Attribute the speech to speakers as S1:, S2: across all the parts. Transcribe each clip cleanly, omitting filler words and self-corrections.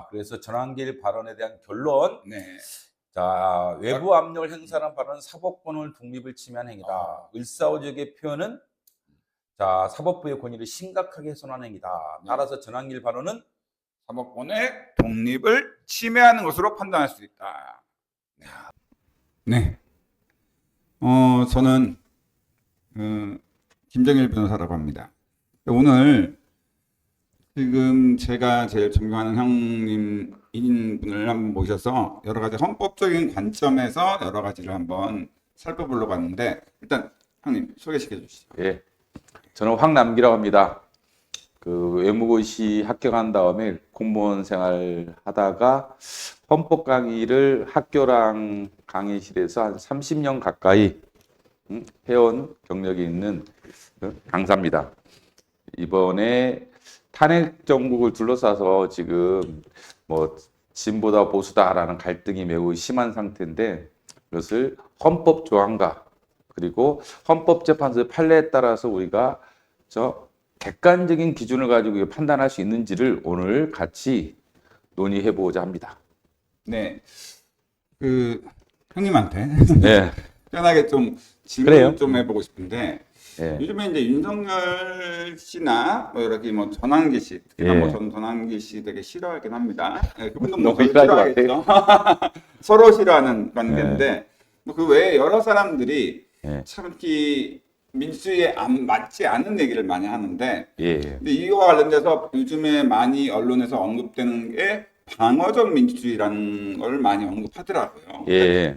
S1: 그래서 전환길 발언에 대한 결론.
S2: 네.
S1: 자, 외부 압력을 행사하는 발언은 사법권을 독립을 침해한 행위다. 을사오적의 표현은 자, 사법부의 권위를 심각하게 훼손하는 행위다. 따라서 전환길 발언은
S2: 사법권의 독립을 침해하는 것으로 판단할 수 있다. 네. 저는 김정일 변호사라고 합니다. 오늘 지금 제가 제일 존경하는 형님인 분을 한번 모셔서 여러 가지 헌법적인 관점에서 여러 가지를 한번 살펴보려고 하는데, 일단 형님 소개시켜 주시죠.
S1: 예, 저는 황남기라고 합니다. 그 외무고시 합격한 다음에 공무원 생활 하다가 헌법 강의를 학교랑 강의실에서 한 30년 가까이 해온 경력이 있는 강사입니다. 이번에 탄핵 정국을 둘러싸서 지금 뭐 진보다 보수다라는 갈등이 매우 심한 상태인데, 그것을 헌법 조항과 그리고 헌법재판소의 판례에 따라서 우리가 객관적인 기준을 가지고 판단할 수 있는지를 오늘 같이 논의해 보고자 합니다.
S2: 네, 그 형님한테
S1: 네.
S2: 편하게 좀 질문을 좀 해보고 싶은데,
S1: 네.
S2: 요즘에 이제 윤석열 씨나 뭐 이렇게 뭐 전환기 씨, 특히나
S1: 예.
S2: 뭐 전환기 씨 되게 싫어하긴 합니다. 네, 그분도 뭐
S1: 너무
S2: 싫어하겠죠. 서로 싫어하는 관계인데, 뭐 그 외에 여러 사람들이 참 이렇게 민주주의에 안 맞지 않은 얘기를 많이 하는데, 근데 이거와 관련돼서 요즘에 많이 언론에서 언급되는 게 방어적 민주주의라는 걸 많이 언급하더라고요.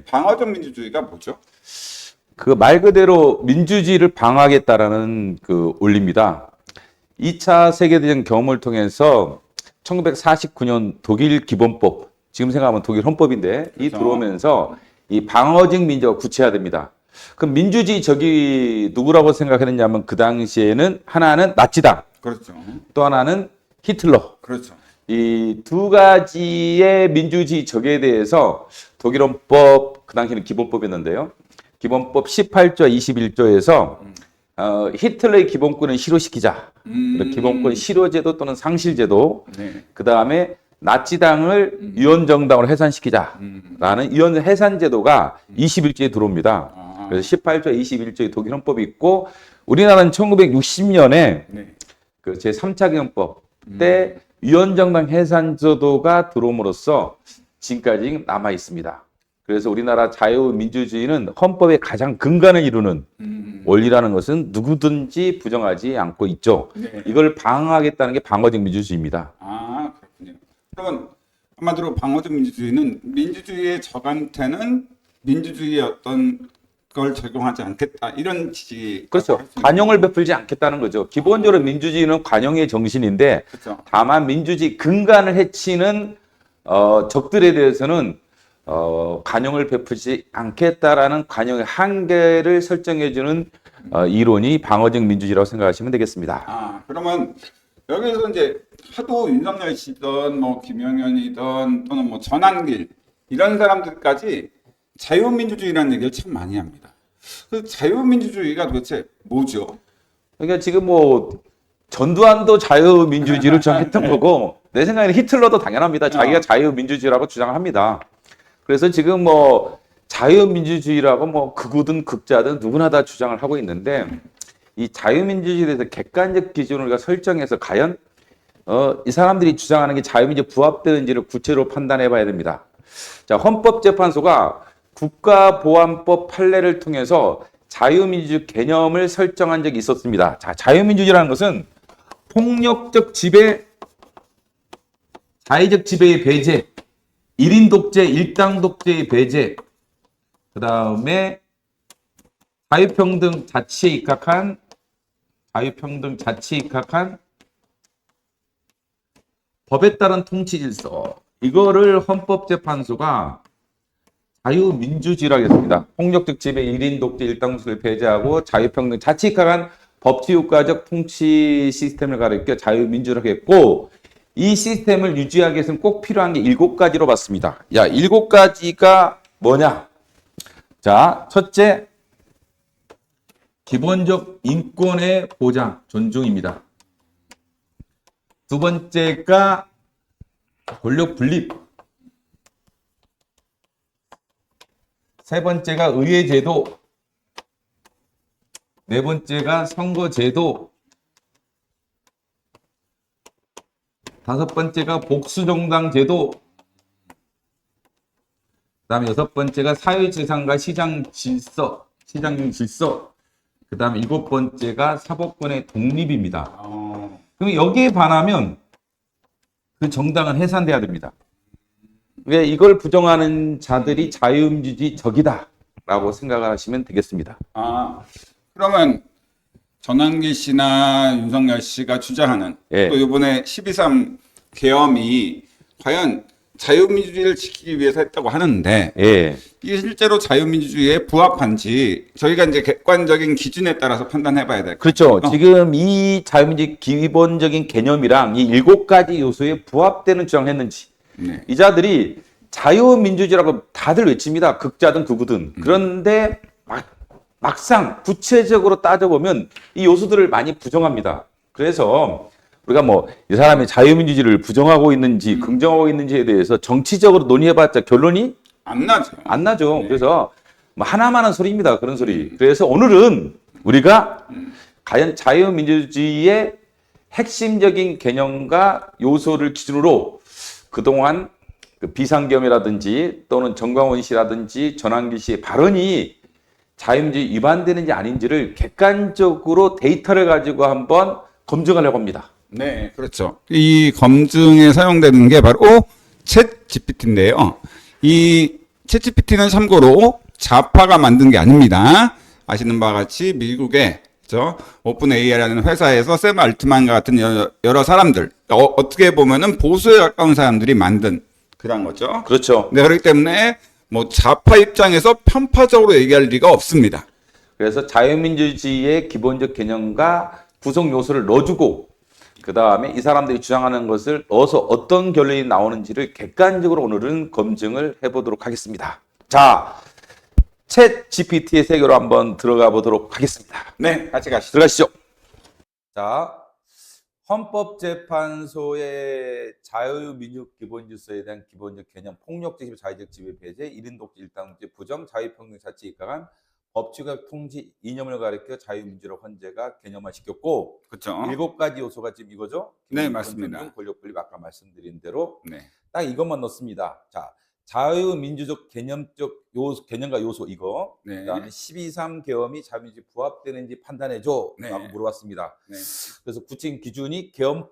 S2: 방어적 민주주의가 뭐죠?
S1: 그 말 그대로 민주주의를 방어하겠다라는 그 논리입니다. 2차 세계대전 경험을 통해서 1949년 독일 기본법, 지금 생각하면 독일 헌법인데, 이 들어오면서 이 방어적 민주가 구체화됩니다. 그럼 민주주의 적이 누구라고 생각했느냐면, 그 당시에는 하나는 나치당,
S2: 그렇죠.
S1: 또 하나는 히틀러.
S2: 그렇죠.
S1: 이 두 가지의 민주주의 적에 대해서 독일 헌법, 그 당시에는 기본법이었는데요. 기본법 18조 21조에서 히틀러의 기본권을 실효시키자. 기본권 실효제도 또는 상실제도. 그 다음에 나치당을 위헌정당으로 해산시키자라는 위헌 해산제도가 21조에 들어옵니다. 그래서 18조 21조의 독일 헌법이 있고, 우리나라는 1960년에 그 제3차 개헌법 때 위헌정당 해산제도가 들어옴으로써 지금까지 남아 있습니다. 그래서 우리나라 자유민주주의는 헌법의 가장 근간을 이루는 원리라는 것은 누구든지 부정하지 않고 있죠. 이걸 방어하겠다는 게 방어적 민주주의입니다.
S2: 아, 그렇군요. 그러면 한마디로 방어적 민주주의는 민주주의의 적한테는 민주주의의 어떤 걸 적용하지 않겠다, 이런 취지.
S1: 그렇죠. 관용을 베풀지 않겠다는 거죠. 기본적으로 민주주의는 관용의 정신인데, 다만 민주주의 근간을 해치는 적들에 대해서는 관용을 베풀지 않겠다라는 관용의 한계를 설정해주는 이론이 방어적 민주주의라고 생각하시면 되겠습니다.
S2: 그러면 여기서 이제 하도 윤석열 씨든 뭐 김영현이든 또는 뭐 전환길 이런 사람들까지 자유민주주의라는 얘기를 참 많이 합니다. 그 자유민주주의가 도대체 뭐죠?
S1: 그러니까 지금 뭐 전두환도 자유민주주의를 주장했던 거고, 내 생각에는 히틀러도 당연합니다. 자기가 자유민주주의라고 주장합니다. 그래서 지금 뭐 자유민주주의라고 뭐 극우든 극자든 누구나 다 주장을 하고 있는데, 이 자유민주주의에 대해서 객관적 기준을 우리가 설정해서 과연 이 사람들이 주장하는 게 자유민주주의에 부합되는지를 구체로 판단해 봐야 됩니다. 자, 헌법재판소가 국가보안법 판례를 통해서 자유민주주의 개념을 설정한 적이 있었습니다. 자, 자유민주주의라는 것은 폭력적 지배, 자의적 지배의 배제, 1인 독재, 일당 독재의 배제, 그 다음에 자유평등 자치에 입각한 법에 따른 통치 질서, 이거를 헌법재판소가 자유민주주의라고 했습니다. 폭력적 지배, 1인 독재, 일당 독재를 배제하고 자유평등 자치에 입각한 법치국가적 통치 시스템을 가리켜 자유민주라고 했고, 이 시스템을 유지하기 위해서는 꼭 필요한 게 7가지로 봤습니다. 야, 7가지가 뭐냐? 자, 첫째, 기본적 인권의 보장, 존중입니다. 두 번째가 권력 분립. 세 번째가 의회제도. 네 번째가 선거제도. 다섯 번째가 복수정당제도. 그다음에 여섯 번째가 사회재산과 시장 질서. 그다음에 일곱 번째가 사법권의 독립입니다. 그럼 여기에 반하면 그 정당은 해산돼야 됩니다. 그러니까 이걸 부정하는 자들이 자유민주주의 적이다라고 생각을 하시면 되겠습니다.
S2: 그러면 전환기 씨나 윤석열 씨가 주장하는
S1: 예.
S2: 또 이번에 12.3 계엄이 과연 자유민주주의를 지키기 위해서 했다고 하는데
S1: 예.
S2: 이게 실제로 자유민주주의에 부합한지 저희가 이제 객관적인 기준에 따라서 판단해봐야 될 것 같아요.
S1: 그렇죠. 지금 이 자유민주주의 기본적인 개념이랑 이 7가지 요소에 부합되는 주장을 했는지
S2: 네.
S1: 이 자들이 자유민주주의라고 다들 외칩니다. 극자든 극우든. 그런데 막상 구체적으로 따져보면 이 요소들을 많이 부정합니다. 그래서 우리가 뭐 이 사람이 자유민주주의를 부정하고 있는지 긍정하고 있는지에 대해서 정치적으로 논의해봤자 결론이
S2: 안 나죠.
S1: 안 나죠. 그래서 뭐 하나만 한 소리입니다. 그런 소리. 그래서 오늘은 우리가 과연 자유민주주의의 핵심적인 개념과 요소를 기준으로 그동안 그 비상겸이라든지 또는 정광훈 씨라든지 전환기 씨의 발언이 자유민주주의 위반되는지 아닌지를 객관적으로 데이터를 가지고 한번 검증하려고 합니다.
S2: 네, 그렇죠. 이 검증에 사용되는 게 바로 챗 GPT인데요. 이 챗 GPT는 참고로 좌파가 만든 게 아닙니다. 아시는 바와 같이 미국의 오픈 AI라는 회사에서 샘 알트만 같은 여러 사람들, 어떻게 보면은 보수에 가까운 사람들이 만든 그런 거죠.
S1: 그렇죠.
S2: 네, 그렇기 때문에 뭐 좌파 입장에서 편파적으로 얘기할 리가 없습니다.
S1: 그래서 자유민주주의의 기본적 개념과 구성 요소를 넣어주고 그 다음에 이 사람들이 주장하는 것을 넣어서 어떤 결론이 나오는지를 객관적으로 오늘은 검증을 해보도록 하겠습니다. 자, 챗 GPT의 세계로 한번 들어가 보도록 하겠습니다.
S2: 네, 같이 가시죠.
S1: 들어가시죠. 자, 헌법재판소의 자유민주기본질서에 대한 기본적 개념, 폭력적 지배, 자의적 지배 폐쇄, 1인 독재, 일당독재, 부정, 자유평등 자치 입각한 법치적 통치 이념을 가리켜 자유민주로 헌재가 개념화시켰고,
S2: 그렇죠.
S1: 7가지 요소가 지금 이거죠?
S2: 네, 맞습니다.
S1: 권력분립 아까 말씀드린 대로
S2: 네.
S1: 딱 이것만 넣습니다. 자, 자유민주적 개념적 요소, 개념과 요소 이거.
S2: 네.
S1: 그다음에 12.3 계엄이 자유민주주의 부합되는지 판단해줘.
S2: 네.
S1: 라고 물어봤습니다.
S2: 네.
S1: 그래서 구체적인 기준이 계엄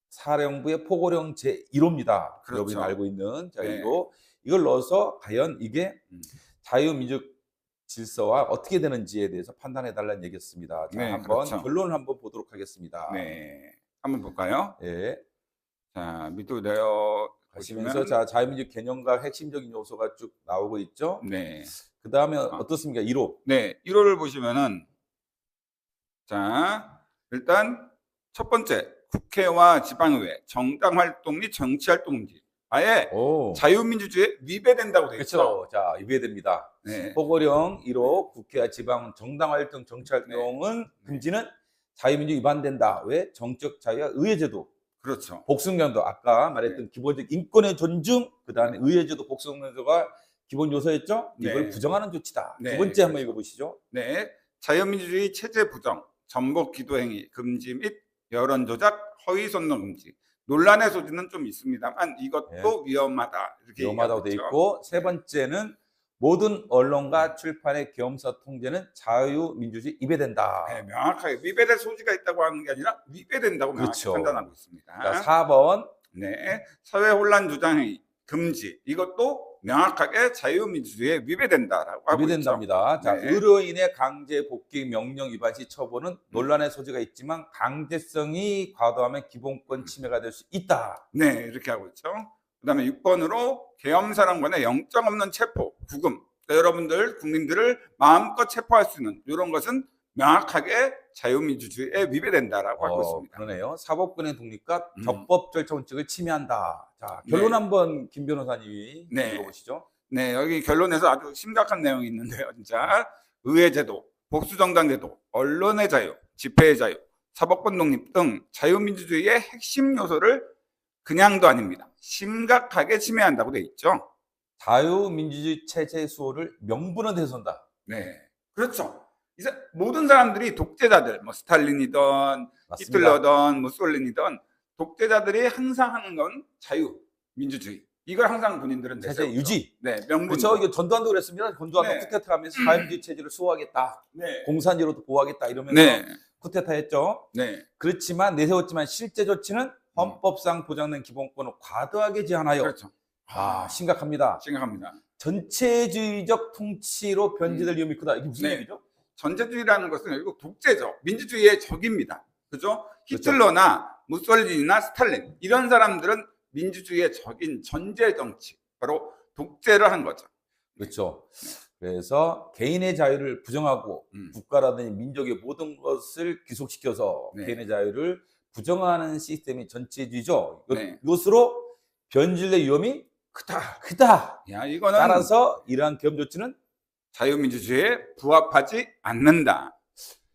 S1: 사령부의 포고령 제1호입니다.
S2: 그렇죠.
S1: 여러분이 알고 있는. 자,
S2: 네.
S1: 이걸 넣어서 과연 이게 자유민주적 질서와 어떻게 되는지에 대해서 판단해달라는 얘기였습니다. 자,
S2: 네,
S1: 한번
S2: 그렇죠.
S1: 결론을 한번 보도록 하겠습니다.
S2: 네. 한번 볼까요?
S1: 예.
S2: 자, 밑으로 내려
S1: 가시면서 자, 자유민주 개념과 핵심적인 요소가 쭉 나오고 있죠.
S2: 네.
S1: 그 다음에 어떻습니까? 1호.
S2: 네. 1호를 보시면은 자, 일단 첫 번째 국회와 지방의회 정당 활동 및 정치 활동지 아예
S1: 오.
S2: 자유민주주의에 위배된다고 되어 있죠.
S1: 그렇죠. 자, 위배됩니다.
S2: 네.
S1: 포고령 1호 국회와 지방 정당 활동, 정치 활동은 금지는 자유민주 위반된다. 왜? 정적 자유와 의회제도.
S2: 그렇죠.
S1: 복승경도 아까 말했던 기본적 인권의 존중, 그 다음에 의회제도 복승경도가 기본 요소였죠. 이걸
S2: 네.
S1: 부정하는 조치다.
S2: 네.
S1: 두 번째 한번 읽어보시죠.
S2: 네. 자유민주주의 체제 부정, 전복 기도행위 금지 및 여론 조작, 허위 선동 금지. 논란의 소지는 좀 있습니다만 이것도 위험하다. 이렇게
S1: 위험하다고 돼
S2: 얘기하고
S1: 있고, 세 번째는 모든 언론과 출판의 계엄사 통제는 자유민주주의 위배된다.
S2: 네, 명확하게 위배될 소지가 있다고 하는 게 아니라 위배된다고 명확히
S1: 그렇죠.
S2: 판단하고 있습니다.
S1: 자, 4번.
S2: 네, 사회 혼란 주장행위 금지. 이것도 명확하게 자유민주주의에 위배된다라고 하고
S1: 위배된답니다.
S2: 있죠.
S1: 자,
S2: 네.
S1: 의료인의 강제 복귀 명령 위반 시 처벌은 논란의 소지가 있지만 강제성이 과도하면 기본권 침해가 될 수 있다.
S2: 네, 이렇게 하고 있죠. 그다음에 6번으로 계엄사령관의 영장 없는 체포, 구금. 그러니까 여러분들 국민들을 마음껏 체포할 수 있는 이런 것은 명확하게 자유민주주의에 위배된다라고 하고 있습니다.
S1: 그러네요. 사법권의 독립과
S2: 음.
S1: 적법 절차 원칙을 침해한다. 자, 결론
S2: 네.
S1: 한번 김 변호사님이
S2: 네.
S1: 읽어보시죠.
S2: 네, 여기 결론에서 아주 심각한 내용이 있는데요. 진짜 의회제도, 복수정당제도, 언론의 자유, 집회의 자유, 사법권 독립 등 자유민주주의의 핵심 요소를 그냥도 아닙니다. 심각하게 침해한다고 돼 있죠.
S1: 자유민주주의 체제 수호를 명분은 대선다.
S2: 네, 그렇죠. 이제 모든 사람들이 독재자들, 뭐 스탈린이든
S1: 맞습니다.
S2: 히틀러든 무솔린이든 독재자들이 항상 하는 건 자유, 민주주의. 이걸 항상 본인들은
S1: 체제
S2: 내세우죠.
S1: 유지.
S2: 네, 명분.
S1: 그렇죠. 이거 전두환도 그랬습니다. 전두환도
S2: 네.
S1: 쿠데타 하면서 자유민주주의 체제를 수호하겠다.
S2: 네.
S1: 공산주의로도 보호하겠다 이러면서
S2: 네.
S1: 쿠데타 했죠.
S2: 네.
S1: 그렇지만 내세웠지만 실제 조치는 헌법상 보장된 기본권을 과도하게 제한하여
S2: 그렇죠.
S1: 심각합니다.
S2: 심각합니다.
S1: 전체주의적 통치로 변질될 위험이 크다. 이게 무슨
S2: 네.
S1: 얘기죠?
S2: 전체주의라는 것은 결국 독재죠. 민주주의의 적입니다. 그죠? 히틀러나 무솔리니나 스탈린 이런 사람들은 민주주의의 적인 전제 정치, 바로 독재를 한 거죠.
S1: 그렇죠. 그래서 개인의 자유를 부정하고 국가라든지 민족의 모든 것을 귀속시켜서
S2: 네.
S1: 개인의 자유를 부정하는 시스템이 전체주의죠.
S2: 네.
S1: 이것으로 변질될 위험이 크다.
S2: 야, 이거는
S1: 따라서 이러한 계엄 조치는
S2: 자유민주주의에 부합하지 않는다.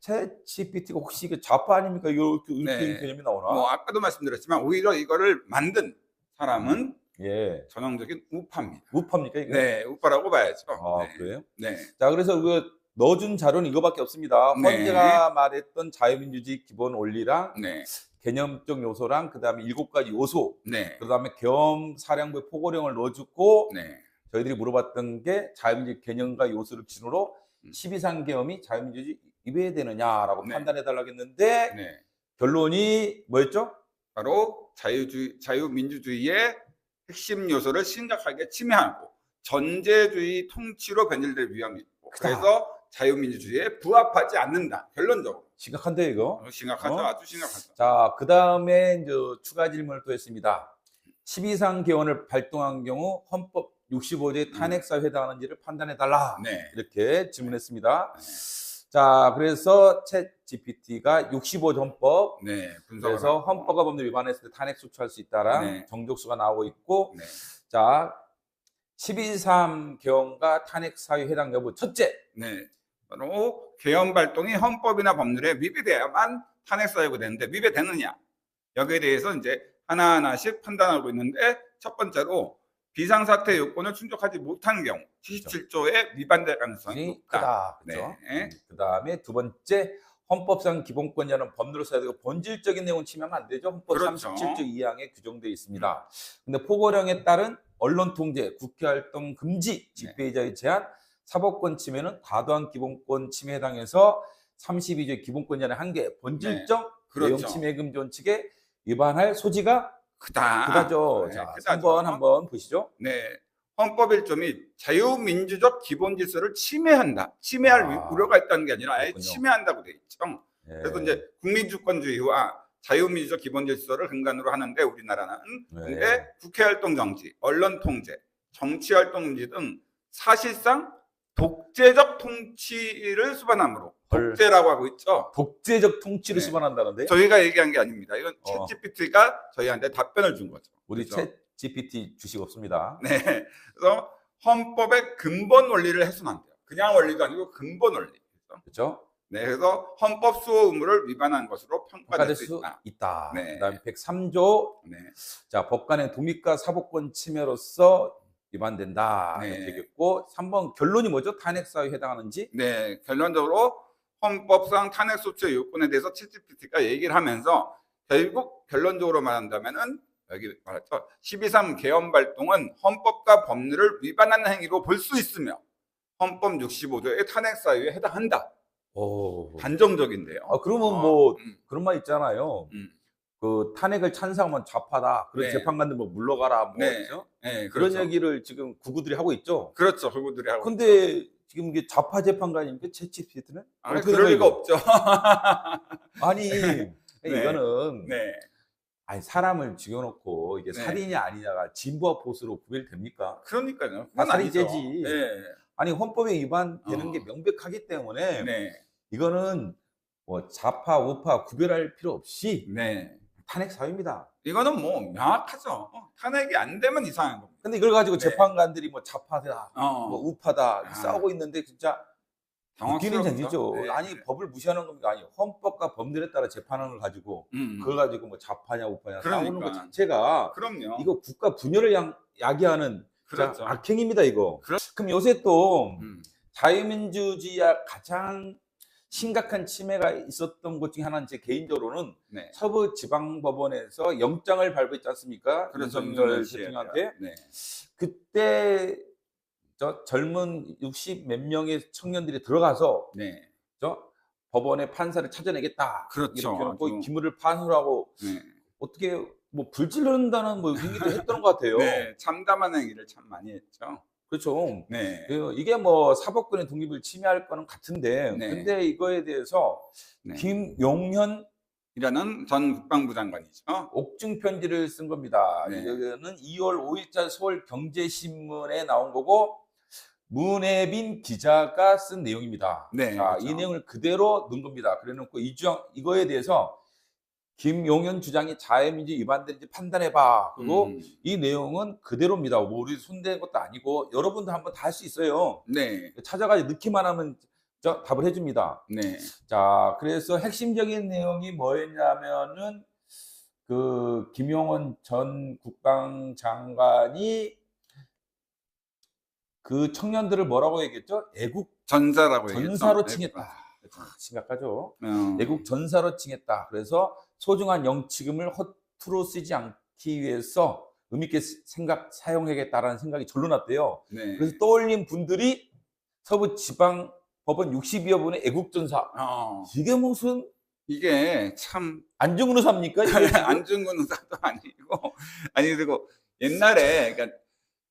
S1: 챗GPT가 혹시 이게 좌파 아닙니까? 이렇게
S2: 네.
S1: 개념이 나오나?
S2: 뭐 아까도 말씀드렸지만 오히려 이거를 만든 사람은
S1: 예.
S2: 전형적인 우파입니다.
S1: 우파입니까 이게?
S2: 네, 우파라고 봐야죠.
S1: 아,
S2: 네.
S1: 그래요?
S2: 네.
S1: 자, 그래서 그 넣어준 자료는 이거밖에 없습니다.
S2: 네.
S1: 헌재가 말했던 자유민주주의 기본 원리랑
S2: 네.
S1: 개념적 요소랑 그다음에 7가지 요소,
S2: 네.
S1: 그다음에 계엄 사령부의 포고령을 넣어주고
S2: 네.
S1: 저희들이 물어봤던 게 자유민주주의 개념과 요소를 기준으로 12상 계엄이 자유민주주의 위배되느냐라고
S2: 네.
S1: 판단해달라고 했는데
S2: 네.
S1: 결론이 뭐였죠?
S2: 바로 자유민주주의의 핵심 요소를 심각하게 침해하고 전제주의 통치로 변질될 위험이 있고 그래서 자유민주주의에 부합하지 않는다. 결론적으로.
S1: 심각한데 이거?
S2: 심각하죠. 아주 심각하죠.
S1: 자, 그다음에 이제 추가 질문을 또 했습니다. 12상 개헌을 발동한 경우 헌법 65조의 탄핵사유에 해당하는지를 판단해달라.
S2: 네.
S1: 이렇게 질문했습니다. 자, 그래서 챗 GPT가 65조 헌법,
S2: 네,
S1: 그래서 헌법과 법률 위반했을 때 탄핵 소추할 수 있다라는 정족수가 나오고 있고,
S2: 네.
S1: 자, 12.3 개헌과 탄핵 사유 해당 여부 첫째.
S2: 네, 바로 개헌 발동이 헌법이나 법률에 위배돼야만 탄핵 사유가 되는데 위배되느냐 여기에 대해서 이제 하나하나씩 판단하고 있는데 첫 번째로 비상사태 요건을 충족하지 못한 경우 77조에 위반될 가능성이 높다.
S1: 그렇죠.
S2: 네.
S1: 그다음에 두 번째 헌법상 기본권자는 법률로 써야 되고 본질적인 내용은 침해하면 안 되죠. 헌법
S2: 그렇죠.
S1: 37조 2항에 규정되어 있습니다. 근데 포고령에 따른 언론 통제, 국회 활동 금지, 집회 자유 제한, 사법권 침해는 과도한 기본권 침해에 해당해서 32조의 기본권자의 한계, 본질적 내용 침해 금지 원칙에 위반할 소지가 크다죠.
S2: 네,
S1: 자, 3번 한번 보시죠.
S2: 네. 헌법 1조 및 자유민주적 기본 질서를 침해할 우려가 있다는 게 아니라 아예 침해한다고 돼 있죠.
S1: 네.
S2: 그래서 이제 국민주권주의와 자유민주적 기본 질서를 근간으로 하는데 우리나라는 근데 국회 활동 정지, 언론 통제, 정치 활동 금지 등 사실상 독재적 통치를 수반함으로 독재라고 하고 있죠.
S1: 독재적 통치를 수반한다는데
S2: 저희가 얘기한 게 아닙니다. 이건 챗GPT가 저희한테 답변을 준 거죠.
S1: 우리
S2: 그렇죠?
S1: 챗GPT 주식 없습니다.
S2: 네. 그래서 헌법의 근본 원리를 해서는 안 돼요. 그냥 원리도 아니고 근본 원리.
S1: 그렇죠?
S2: 네. 그래서 헌법 수호 의무를 위반한 것으로 평가될 수
S1: 있다.
S2: 네.
S1: 그다음에 103조.
S2: 네.
S1: 자, 법관의 도미과 사법권 침해로서 위반된다.
S2: 네.
S1: 이렇게 되겠고 3번 결론이 뭐죠? 탄핵 사유에 해당하는지?
S2: 네. 결론적으로 헌법상 탄핵 소추의 요건에 대해서 챗GPT가 얘기를 하면서 결국 결론적으로 말한다면은 여기 말했죠. 12.3 개헌 발동은 헌법과 법률을 위반하는 행위로 볼 수 있으며 헌법 65조의 탄핵 사유에 해당한다. 단정적인데요.
S1: 그러면 뭐 그런 말 있잖아요. 그 탄핵을 찬성하면 좌파다. 그런 재판관들 뭐 물러가라. 뭐 그렇죠?
S2: 네,
S1: 그런
S2: 그렇죠.
S1: 얘기를 지금 구구들이 하고 있죠.
S2: 그렇죠. 구구들이 하고.
S1: 근데 지금 이게 좌파 재판관입니까? 챗GPT는?
S2: 그럴 리가 없죠.
S1: 아니 이거는 아니 사람을 죽여놓고 이게 살인이 아니냐가 진보와 보수로 구별됩니까?
S2: 그러니까요.
S1: 살인죄지. 아니 헌법에 위반되는 게 명백하기 때문에 이거는 뭐 좌파 우파 구별할 필요 없이 탄핵 사유입니다.
S2: 이거는 뭐 명확하죠. 탄핵이 안 되면 이상한 겁니다.
S1: 근데 이걸 가지고 재판관들이 뭐 좌파다, 뭐 우파다 싸우고 있는데 진짜 웃기는 생기죠.
S2: 네.
S1: 아니 법을 무시하는 겁니까? 아니 헌법과 법률에 따라 재판을 가지고 그걸 가지고 뭐 좌파냐 우파냐 싸우는 것 자체가
S2: 그럼요.
S1: 이거 국가 분열을 야기하는
S2: 그렇죠.
S1: 악행입니다 이거. 그럼 요새 또 자유민주주의가 가장 심각한 침해가 있었던 것 중에 하나는 제 개인적으로는
S2: 네.
S1: 서부지방법원에서 영장을 발부했지 않습니까?
S2: 그렇죠.
S1: 윤석열 대통령한테.
S2: 네.
S1: 그때 저 젊은 60 몇 명의 청년들이 들어가서
S2: 네.
S1: 저 법원의 판사를 찾아내겠다.
S2: 그렇죠.
S1: 이렇게 해놓고 기물을 파손하고
S2: 네.
S1: 어떻게 뭐 불질른다는 뭐 얘기도 했던 것 같아요.
S2: 네, 참담한 행위를 참 많이 했죠.
S1: 그렇죠.
S2: 네.
S1: 이게 뭐 사법권의 독립을 침해할 거는 같은데,
S2: 네.
S1: 근데 이거에 대해서
S2: 네.
S1: 김용현
S2: 이라는 전 국방부 장관이죠.
S1: 옥중 편지를 쓴 겁니다.
S2: 네.
S1: 이거는 2월 5일자 서울 경제신문에 나온 거고 문혜빈 기자가 쓴 내용입니다.
S2: 네,
S1: 자,
S2: 그렇죠.
S1: 이 내용을 그대로 넣은 겁니다. 그래놓고 이거에 대해서 김용현 주장이 자유민주 위반되는지 판단해봐. 그리고 이 내용은 그대로입니다. 뭐 우리 손댄 것도 아니고 여러분도 한번 다 할 수 있어요.
S2: 네.
S1: 찾아가지고 넣기만 하면 답을 해줍니다.
S2: 네.
S1: 자, 그래서 핵심적인 내용이 뭐였냐면은 그 김용현 전 국방장관이 그 청년들을 뭐라고 얘기했죠? 애국
S2: 전사라고
S1: 전사로
S2: 얘기했죠.
S1: 칭했다. 심각하죠.
S2: 어.
S1: 애국 전사로 칭했다. 그래서 소중한 영치금을 허투루 쓰지 않기 위해서 의미있게 사용하겠다라는 생각이 절로 났대요.
S2: 네.
S1: 그래서 떠올린 분들이 서부지방법원 60여 분의 애국전사. 이게 무슨
S2: 이게 참
S1: 안중근 의사입니까?
S2: 안중근 의사도 아니고 그리고 옛날에 그러니까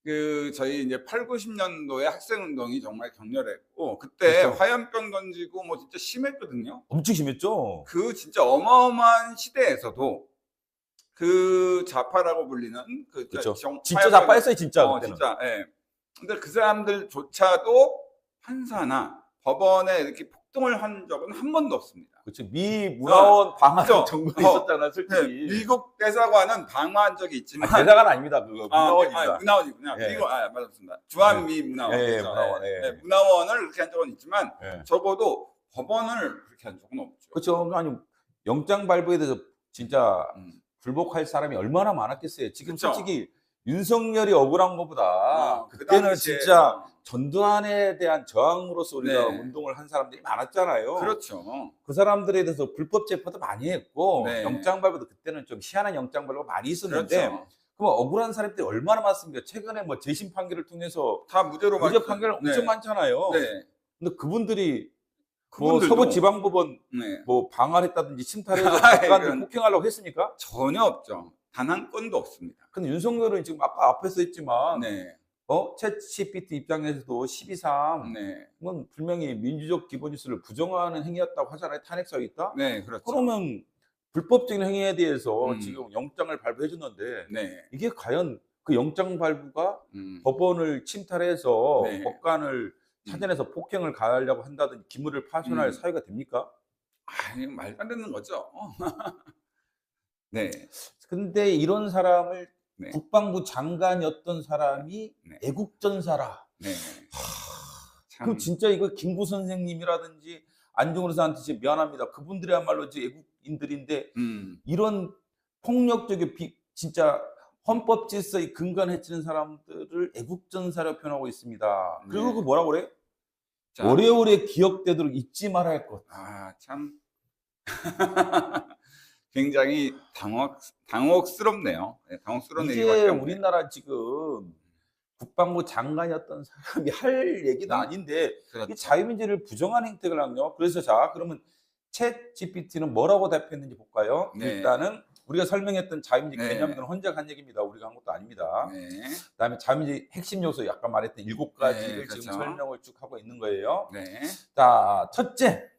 S2: 그 저희 이제 8, 90년도에 학생 운동이 정말 격렬했고 그때
S1: 그렇죠.
S2: 화염병 던지고 뭐 진짜 심했거든요.
S1: 엄청 심했죠.
S2: 그 진짜 어마어마한 시대에서도 그 좌파라고 불리는 그
S1: 그렇죠. 진짜 좌파였어요, 진짜. 그때는.
S2: 진짜. 예. 근데 그 사람들조차도 판사나 법원에 이렇게 폭동을 한 적은 한 번도 없습니다.
S1: 그렇죠. 미 문화원 방한 정권이 있었잖아, 솔직히.
S2: 네, 미국 대사관은 방어한 적이 있지만
S1: 대사관 아닙니다. 그거 문화원입니다.
S2: 문화원이구나.
S1: 예.
S2: 미국 맞았습니다. 주한미 문화원.
S1: 예,
S2: 그렇죠.
S1: 문화원.
S2: 예.
S1: 예.
S2: 네, 문화원을 그렇게 한 적은 있지만
S1: 예.
S2: 적어도 법원을 그렇게 한 적은 없죠.
S1: 그렇죠. 아니 영장 발부에 대해서 진짜 불복할 사람이 얼마나 많았겠어요. 지금
S2: 그쵸?
S1: 솔직히 윤석열이 억울한 것보다
S2: 그
S1: 그때는
S2: 당시에
S1: 진짜 전두환에 대한 저항으로서 우리가
S2: 네.
S1: 운동을 한 사람들이 많았잖아요.
S2: 그렇죠.
S1: 그 사람들에 대해서 불법 체포도 많이 했고
S2: 네.
S1: 영장 발부도 그때는 좀 희한한 영장 발부가 많이 있었는데
S2: 그렇죠.
S1: 그럼 억울한 사람들이 얼마나 많습니까? 최근에 뭐 재심 판결을 통해서
S2: 다 무죄로
S1: 무죄 판결
S2: 네.
S1: 엄청 많잖아요.
S2: 네.
S1: 근데 그분들이 뭐
S2: 그분들도-
S1: 서부지방법원
S2: 네.
S1: 뭐 방할했다든지 침탈해서 법관을
S2: 이건-
S1: 폭행하려고 했습니까?
S2: 전혀 없죠. 단 한 건도 없습니다.
S1: 근데 윤석열은 지금 아까 앞에서 했지만
S2: 네.
S1: 챗 GPT 입장에서도 12.3
S2: 네.
S1: 건 분명히 민주적 기본 질서를 부정하는 행위였다고 하잖아요. 탄핵 사유 있다.
S2: 네, 그렇죠.
S1: 그러면 불법적인 행위에 대해서 지금 영장을 발부해 줬는데
S2: 네.
S1: 이게 과연 그 영장 발부가
S2: 음.
S1: 법원을 침탈해서
S2: 네.
S1: 법관을 찾아내서 폭행을 가하려고 한다든지 기물을 파손할 사유가 됩니까?
S2: 이거 말도 안 되는 거죠. 네.
S1: 근데 이런 사람을
S2: 네.
S1: 국방부 장관이었던 사람이
S2: 네.
S1: 애국전사라.
S2: 네. 참.
S1: 그럼 진짜 이거 김구 선생님이라든지 안중근 의사한테 진짜 미안합니다. 그분들이야말로 이제 애국인들인데 이런 폭력적인 진짜 헌법 질서에 근간해치는 사람들을 애국전사로 표현하고 있습니다. 그리고
S2: 네.
S1: 그 뭐라고 그래?
S2: 자.
S1: 오래오래 기억되도록 잊지 말아야 할 것.
S2: 참. 굉장히 당혹스럽네요. 네, 당혹스러운
S1: 이게
S2: 얘기밖에 없네요.
S1: 우리나라 지금 국방부 장관이었던 사람이 할 얘기도 아닌데
S2: 그렇죠.
S1: 이 자유민주를 부정하는 행태를 하거든요. 그래서 자 그러면 챗 GPT는 뭐라고 답했는지 볼까요?
S2: 네.
S1: 일단은 우리가 설명했던 자유민주
S2: 네.
S1: 개념들은 혼자 한 얘기입니다. 우리가 한 것도 아닙니다.
S2: 네.
S1: 그다음에 자유민주 핵심 요소 아까 말했던 7가지를
S2: 네, 그렇죠.
S1: 지금 설명을 쭉 하고 있는 거예요.
S2: 네.
S1: 자 첫째,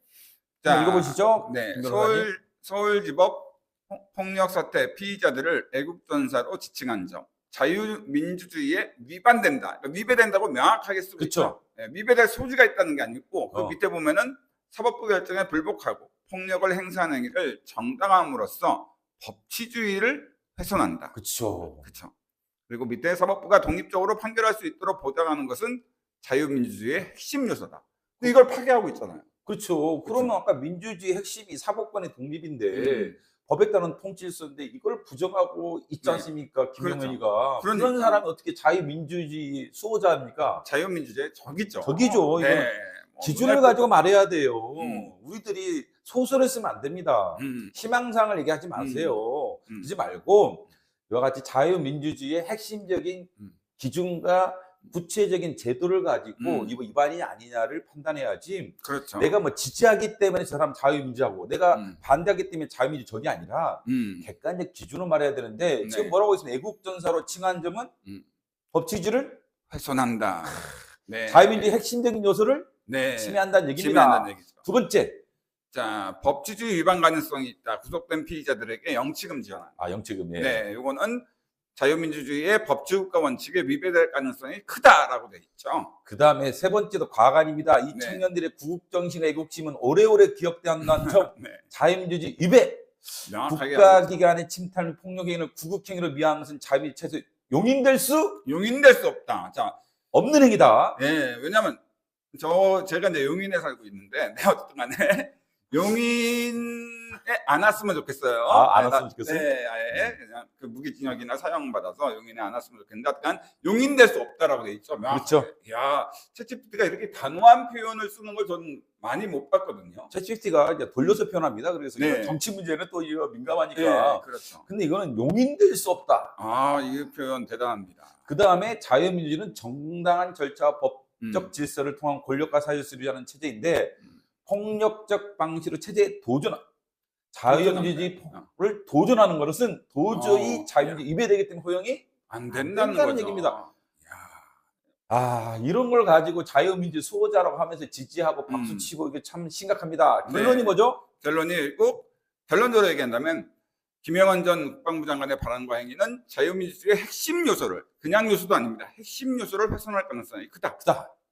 S2: 자,
S1: 읽어보시죠.
S2: 네.
S1: 김 변호사님.
S2: 서울지법 폭력 사태 피의자들을 애국전사로 지칭한 점. 자유민주주의에 위반된다. 그러니까 위배된다고 명확하게 쓰고
S1: 그쵸.
S2: 있죠. 네, 위배될 소지가 있다는 게 아니고 그
S1: 어.
S2: 밑에 보면은 사법부 결정에 불복하고 폭력을 행사하는 행위를 정당함으로써 법치주의를 훼손한다.
S1: 그렇죠.
S2: 그렇죠. 그리고 밑에 사법부가 독립적으로 판결할 수 있도록 보장하는 것은 자유민주주의의 핵심 요소다. 근데 이걸 파괴하고 있잖아요.
S1: 그렇죠. 그러면 아까 민주주의 핵심이 사법권의 독립인데 법에 따른 통치질서인데 이걸 부정하고 있지 않습니까? 김용현이가.
S2: 그렇죠.
S1: 그런 사람이 어떻게 자유민주주의 수호자입니까?
S2: 자유민주주의 적이죠.
S1: 적이죠. 이거는
S2: 네.
S1: 기준을 가지고 말해야 돼요. 우리들이 소설을 쓰면 안 됩니다. 희망사항을 얘기하지 마세요. 그러지 말고 이와 같이 자유민주주의의 핵심적인 기준과 구체적인 제도를 가지고 이거 위반이 아니냐를 판단해야지.
S2: 그렇죠.
S1: 내가 뭐 지지하기 때문에 저 사람 자유민주하고 내가 반대하기 때문에 자유민주적이 아니라 객관적 기준을 말해야 되는데
S2: 네.
S1: 지금 뭐라고 했습니까? 애국전사로 칭한 점은 법치주의를
S2: 훼손한다. 네.
S1: 자유민주의 핵심적인 요소를
S2: 네.
S1: 침해한다는 얘기입니다.
S2: 침해한다는 얘기죠.
S1: 두 번째.
S2: 자, 법치주의 위반 가능성이 있다. 구속된 피의자들에게 영치금 지원한다.
S1: 아, 영치금. 예.
S2: 네, 이거는 자유민주주의의 법치국가 원칙에 위배될 가능성이 크다라고 돼 있죠.
S1: 그 다음에 세 번째도 과간입니다. 이
S2: 네.
S1: 청년들의 구국정신과 애국심은 오래오래 기억된다는 점.
S2: 네.
S1: 자유민주주의 위배.
S2: 명확하게
S1: 국가기관의 침탈, 폭력행위를 구국행위로 미화한 것은 자유민주 최소 용인될 수
S2: 용인될 수 없다. 자,
S1: 없는 행위다.
S2: 네, 왜냐면 제가 이제 용인에 살고 있는데, 네, 어쨌든 간에 용인에 안 왔으면 좋겠어요.
S1: 아, 안 왔으면 좋겠어요?
S2: 네, 아예 그냥 그 무기징역이나 사형받아서 용인에 안 왔으면 좋겠는데, 약간 용인될 수 없다라고 돼 있죠.
S1: 그렇죠.
S2: 야, 챗GPT가 이렇게 단호한 표현을 쓰는 걸 저는 많이 못 봤거든요.
S1: 챗GPT가 이제 돌려서 표현합니다. 그래서
S2: 네.
S1: 정치 문제는 또 이거 민감하니까.
S2: 네, 그렇죠.
S1: 근데 이거는 용인될 수 없다.
S2: 아, 이 표현 대단합니다.
S1: 그 다음에 자유민주주의는 정당한 절차와 법적 질서를 통한 권력과 사실을 위하는 체제인데 폭력적 방식으로 체제에 자유민주주의를 도전하는 것은 도저히 자유민주주의 위배되기 때문에 허용이
S2: 안 된다는 거죠.
S1: 얘기입니다. 아, 이런 걸 가지고 자유민주 수호자라고 하면서 지지하고 박수치고 이게 참 심각합니다. 결론이
S2: 네.
S1: 뭐죠?
S2: 결론적으로 얘기한다면 김영환 전 국방부 장관의 발언과 행위는 자유민주주의의 핵심 요소를, 그냥 요소도 아닙니다. 핵심 요소를 훼손할 가능성이 크다.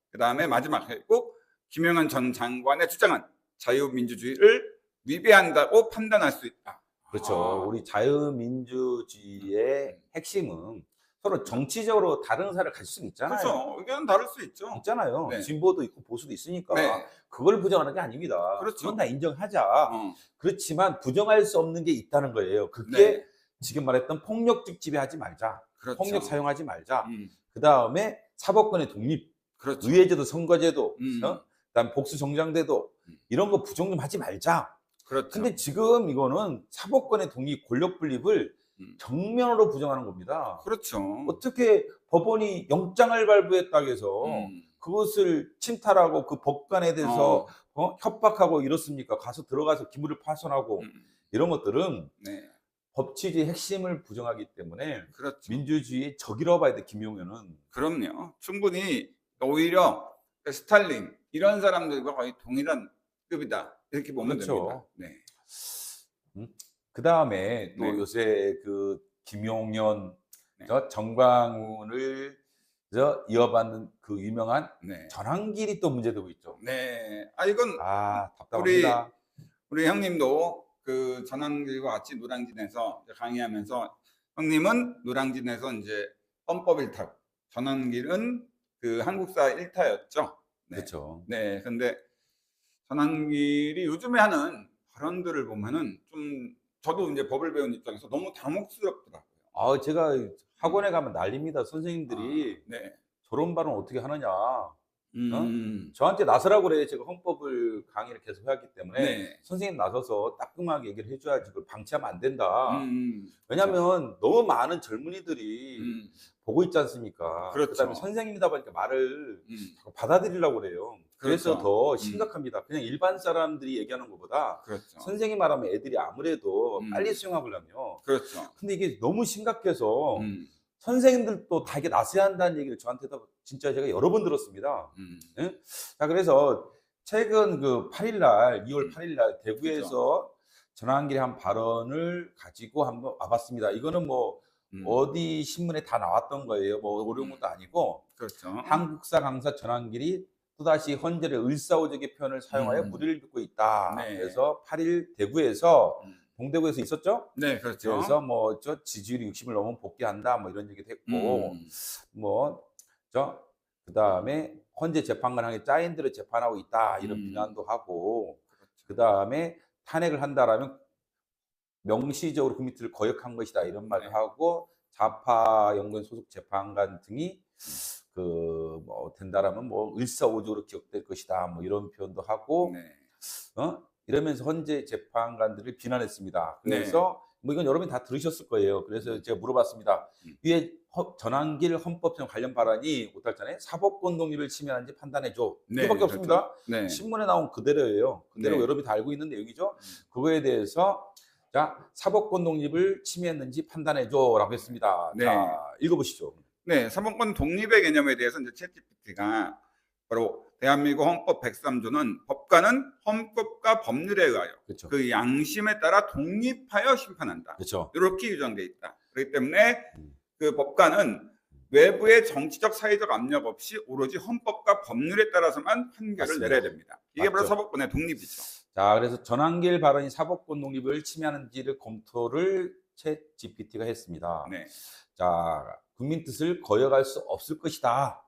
S2: 그 다음에 마지막 꼭 김영환 전 장관의 주장은 자유민주주의를 위배한다고 판단할 수 있다.
S1: 그렇죠. 우리 자유민주주의의 핵심은 서로 정치적으로 다른 의사를 가질 수 있잖아요.
S2: 그렇죠. 의견은 다를 수 있죠.
S1: 있잖아요.
S2: 네.
S1: 진보도 있고 보수도 있으니까
S2: 네.
S1: 그걸 부정하는 게 아닙니다.
S2: 그렇죠.
S1: 그건 다 인정하자. 그렇지만 부정할 수 없는 게 있다는 거예요. 그게
S2: 네.
S1: 지금 말했던 폭력적 지배하지 말자.
S2: 그렇죠.
S1: 폭력 사용하지 말자. 그 다음에 사법권의 독립,
S2: 그렇죠.
S1: 의회제도, 선거제도, 그다음 복수 정당제도 이런 거 부정 좀 하지 말자.
S2: 그렇죠.
S1: 근데 지금 이거는 사법권의 독립, 권력 분립을 정면으로 부정하는 겁니다.
S2: 그렇죠.
S1: 어떻게 법원이 영장을 발부했다고 해서 그것을 침탈하고 그 법관에 대해서 협박하고 이렇습니까? 들어가서 기물을 파손하고 이런 것들은
S2: 네.
S1: 법치주의 핵심을 부정하기 때문에
S2: 그렇죠.
S1: 민주주의의 적이라고 봐야 돼, 김용현은.
S2: 그럼요. 충분히 오히려 스탈린 이런 사람들과 거의 동일한 급이다. 이렇게 보면
S1: 그렇죠.
S2: 됩니다. 네.
S1: 그 다음에 또
S2: 네.
S1: 요새 그 김용현,
S2: 네.
S1: 정광훈을 이어받는 그 유명한
S2: 네.
S1: 전환길이 또 문제되고 있죠.
S2: 네. 이건
S1: 답답합니다.
S2: 우리 형님도 그 전환길과 같이 노량진에서 강의하면서 형님은 노량진에서 이제 헌법 1타, 전환길은 그 한국사 1타였죠. 네.
S1: 그렇죠.
S2: 네. 근데 전환길이 요즘에 하는 발언들을 보면은 좀 저도 이제 법을 배운 입장에서 너무 당혹스럽더라고요.
S1: 제가 학원에 가면 난립니다. 선생님들이
S2: 네.
S1: 저런 발언 어떻게 하느냐. 저한테 나서라고 그래. 제가 헌법을 강의를 계속 해왔기 때문에
S2: 네.
S1: 선생님 나서서 따끔하게 얘기를 해줘야지 그걸 방치하면 안 된다. 왜냐하면
S2: 그렇죠.
S1: 너무 많은 젊은이들이 보고 있지 않습니까?
S2: 그렇죠.
S1: 그다음에 선생님이다 보니까 말을 받아들이려고 그래요. 그래서
S2: 그렇죠.
S1: 더 심각합니다. 그냥 일반 사람들이 얘기하는 것보다
S2: 그렇죠.
S1: 선생님 말하면 애들이 아무래도 빨리 수용하려면.
S2: 그렇죠.
S1: 근데 이게 너무 심각해서 선생님들도 다 이게 나서야 한다는 얘기를 저한테도 진짜 제가 여러 번 들었습니다. 네? 자, 그래서 최근 그 8일날, 2월 8일날 대구에서
S2: 그렇죠.
S1: 전환길의 한 발언을 가지고 한번 와봤습니다. 이거는 뭐 어디 신문에 다 나왔던 거예요. 뭐 어려운 것도 아니고.
S2: 그렇죠.
S1: 한국사 강사 전환길이 또다시 헌재의 을사오적의 표현을 사용하여 무리를 빚고 있다.
S2: 네.
S1: 그래서 8일 대구에서 동대구에서 있었죠?
S2: 네, 그렇죠.
S1: 그래서 뭐 지지율이 60을 넘으면 복귀한다. 뭐 이런 얘기도 했고, 그 다음에 헌재 재판관 향해 짜인 대로 재판하고 있다 이런 비난도 하고
S2: 그렇죠.
S1: 그 다음에 탄핵을 한다라면 명시적으로 국민들을 거역한 것이다 이런 말을 하고 좌파 연구원 소속 재판관 등이 뭐 된다라면 뭐 을사오적으로 기억될 것이다 뭐 이런 표현도 하고 이러면서 헌재 재판관들을 비난했습니다. 그래서 뭐 이건 여러분이 다 들으셨을 거예요. 그래서 제가 물어봤습니다. 위에 전환길 헌법재판 관련 발언이 오탈자네 사법권 독립을 침해하는지 판단해줘. 이거밖에 없습니다. 신문에 나온 그대로예요. 그대로 여러분이 다 알고 있는 내용이죠. 그거에 대해서 자 사법권 독립을 침해했는지 판단해줘라고 했습니다. 자 읽어보시죠.
S2: 네, 사법권 독립의 개념에 대해서 이제 챗GPT가 바로 대한민국 헌법 103조는 법관은 헌법과 법률에 의하여
S1: 그렇죠.
S2: 그 양심에 따라 독립하여 심판한다.
S1: 그렇죠.
S2: 이렇게 규정돼 있다. 그렇기 때문에 그 법관은 외부의 정치적 사회적 압력 없이 오로지 헌법과 법률에 따라서만 판결을
S1: 맞습니다.
S2: 내려야 됩니다. 이게 바로
S1: 맞죠.
S2: 사법권의 독립이죠.
S1: 자, 그래서 전환길 발언이 사법권 독립을 침해하는지를 검토를 챗GPT가 했습니다. 자, 국민 뜻을 거역할 수 없을 것이다.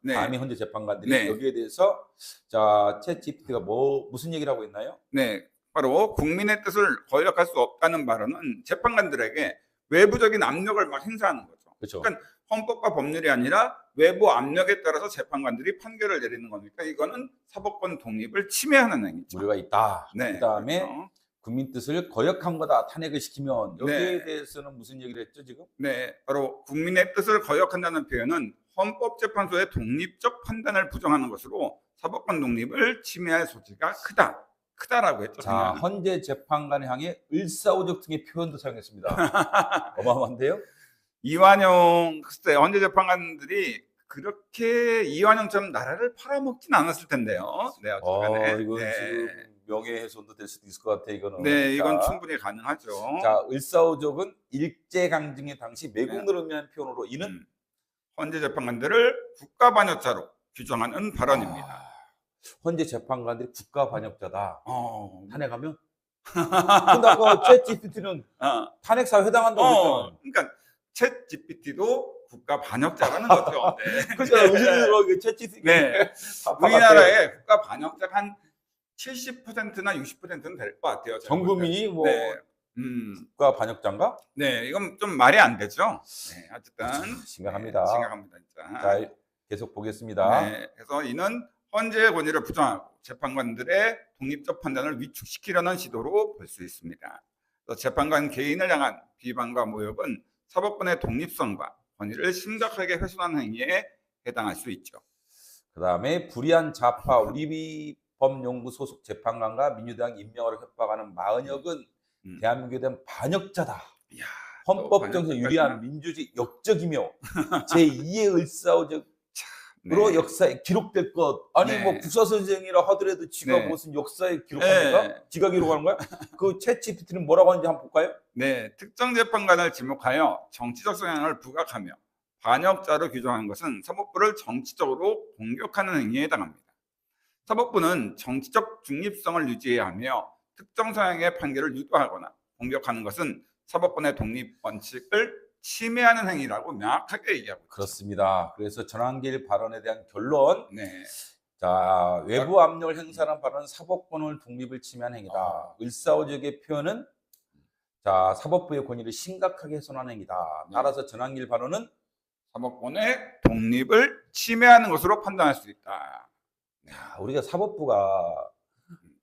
S1: 감히 헌재 재판관들이 여기에 대해서 자 챗GPT가 무슨 얘기를 하고 있나요?
S2: 바로 국민의 뜻을 거역할 수 없다는 발언은 재판관들에게 외부적인 압력을 막 행사하는 거죠.
S1: 그렇죠.
S2: 그러니까 헌법과 법률이 아니라 외부 압력에 따라서 재판관들이 판결을 내리는 거니까 이거는 사법권 독립을 침해하는 행위죠.
S1: 우리가 있다. 그다음에
S2: 그렇죠.
S1: 국민 뜻을 거역한 거다. 탄핵을 시키면 여기에 대해서는 무슨 얘기를 했죠 지금?
S2: 바로 국민의 뜻을 거역한다는 표현은 헌법재판소의 독립적 판단을 부정하는 것으로 사법권 독립을 침해할 소지가 크다라고 했죠.
S1: 자, 헌재 재판관을 향해 을사오적 등의 표현도 사용했습니다. 어마어마한데요?
S2: 이완용 글쎄 헌재 재판관들이 그렇게 이완용처럼 나라를 팔아먹진 않았을 텐데요.
S1: 이건 지금 명예훼손도 될 수도 있을 것 같아 이거는.
S2: 이건 충분히 가능하죠.
S1: 자, 을사오적은 일제강점기 당시 매국노를 의미한 표현으로 이는
S2: 헌재 재판관들을 국가 반역자로 규정하는 발언입니다.
S1: 헌재 재판관들이 국가 반역자다. 탄핵하면? 근데 아까 챗GPT는 탄핵사에 해당한다고 했잖아요.
S2: 그러니까 챗GPT도 국가 반역자라는 거죠.
S1: 그렇죠. 챗GPT.
S2: 우리나라의 국가 반역자가 한 70%나 60%는 될 것 같아요.
S1: 전 국민이 뭐 국가 반역자인가?
S2: 이건 좀 말이 안 되죠. 어쨌든
S1: 심각합니다.
S2: 심각합니다, 진짜.
S1: 자, 계속 보겠습니다.
S2: 그래서 이는 헌재의 권위를 부정하고 재판관들의 독립적 판단을 위축시키려는 시도로 볼 수 있습니다. 재판관 개인을 향한 비방과 모욕은 사법권의 독립성과 권위를 심각하게 훼손하는 행위에 해당할 수 있죠.
S1: 그다음에 불의한 좌파 우리법연구 소속 재판관과 민주당 임명을 협박하는 마은혁은 대한민국에 대한 반역자다. 헌법 정신에 유리한 민주주의 역적이며 제2의 을사오적으로 역사에 기록될 것. 아니 뭐 국사 선생이라 하더라도 지가 무슨 역사에 기록합니까? 지가 기록하는 거야? 그 챗GPT는 뭐라고 하는지 한번 볼까요?
S2: 특정 재판관을 지목하여 정치적 성향을 부각하며 반역자로 규정한 것은 사법부를 정치적으로 공격하는 행위에 해당합니다. 사법부는 정치적 중립성을 유지해야 하며 특정 성향의 판결을 유도하거나 공격하는 것은 사법권의 독립 원칙을 침해하는 행위라고 명확하게 얘기하고 있죠.
S1: 그렇습니다. 그래서 전환길 발언에 대한 결론. 자, 외부 압력을 행사하는 발언은 사법권을 독립을 침해하는 행위다. 을사오적의 표현은 자 사법부의 권위를 심각하게 훼손하는 행위다. 따라서 전환길 발언은
S2: 사법권의 독립을 침해하는 것으로 판단할 수 있다.
S1: 우리가 사법부가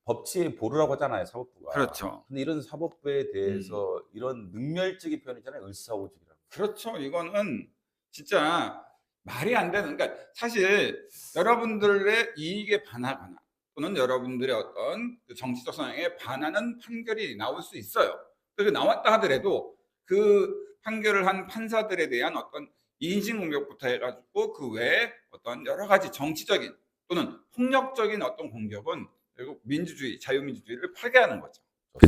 S1: 법치의 보루라고 하잖아요, 사법부가.
S2: 그렇죠.
S1: 근데 이런 사법부에 대해서 이런 능멸적인 표현이잖아요, 을사오적이라고.
S2: 그렇죠. 이거는 진짜 말이 안 되는. 그러니까 사실 여러분들의 이익에 반하거나 또는 여러분들의 어떤 정치적 성향에 반하는 판결이 나올 수 있어요. 그게 나왔다 하더라도 그 판결을 한 판사들에 대한 어떤 인신공격부터 해가지고 그 외에 어떤 여러 가지 정치적인 또는 폭력적인 어떤 공격은 결국 민주주의, 자유민주주의를 파괴하는 거죠.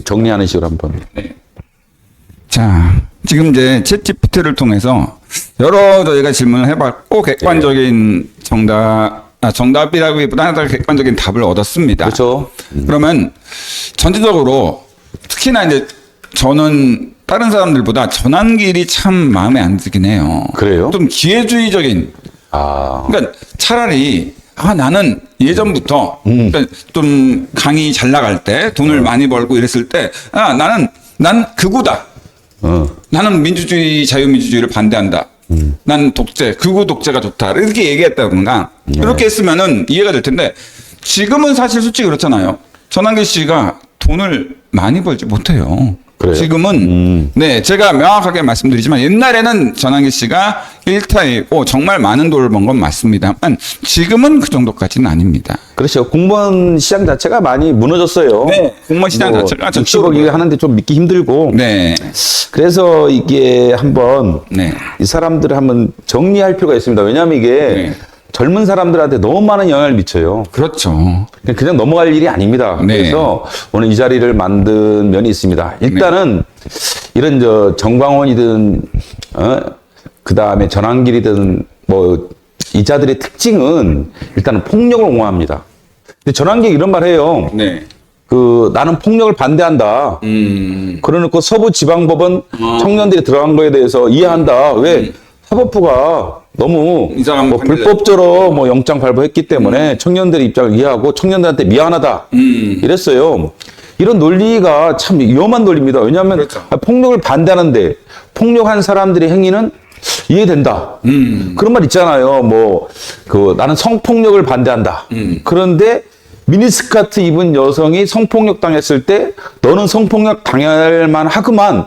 S1: 정리하는 식으로 한번.
S2: 자, 지금 이제 챗GPT를 통해서 여러 저희가 질문을 해봤고 객관적인 정답이라기보다는 객관적인 답을 얻었습니다.
S1: 그렇죠.
S2: 그러면 전체적으로 특히나 이제 저는 다른 사람들보다 전환길이 참 마음에 안 들긴 해요.
S1: 그래요?
S2: 좀 기회주의적인 그러니까 차라리 나는 예전부터 그러니까 좀 강의 잘 나갈 때 돈을 많이 벌고 이랬을 때 난 극우다. 나는 민주주의 자유민주주의를 반대한다. 난 독재, 극우 독재가 좋다. 이렇게 얘기했다던가 이렇게 했으면은 이해가 될 텐데 지금은 사실 솔직히 그렇잖아요. 전환기 씨가 돈을 많이 벌지 못해요.
S1: 그래요?
S2: 지금은 네, 제가 명확하게 말씀드리지만 옛날에는 전환기 씨가 1타이고 정말 많은 돈을 번 건 맞습니다만 지금은 그 정도까지는 아닙니다.
S1: 그렇죠. 공무원 시장 자체가 많이 무너졌어요.
S2: 네, 공무원 시장 자체가
S1: 60억이 하는데 좀 믿기 힘들고.
S2: 네.
S1: 그래서 이게 한번
S2: 네.
S1: 이 사람들을 한번 정리할 필요가 있습니다. 왜냐하면 이게
S2: 네.
S1: 젊은 사람들한테 너무 많은 영향을 미쳐요.
S2: 그렇죠.
S1: 그냥 넘어갈 일이 아닙니다.
S2: 네.
S1: 그래서 오늘 이 자리를 만든 면이 있습니다. 일단은 이런 정광훈이든 그 다음에 전환길이든 뭐 이자들의 특징은 일단은 폭력을 옹호합니다. 근데 전환길 이런 말 해요.
S2: 네.
S1: 나는 폭력을 반대한다. 그러놓고 서부지방법원 청년들이 들어간 거에 대해서 이해한다. 왜? 사법부가 너무
S2: 이 사람
S1: 뭐 불법적으로 뭐 영장 발부했기 때문에 청년들의 입장을 이해하고 청년들한테 미안하다. 이랬어요. 이런 논리가 참 위험한 논리입니다. 왜냐하면
S2: 그렇죠.
S1: 폭력을 반대하는데 폭력한 사람들의 행위는 이해된다. 그런 말 있잖아요. 나는 성폭력을 반대한다. 그런데 미니스커트 입은 여성이 성폭력 당했을 때 너는 성폭력 당할 만하구만.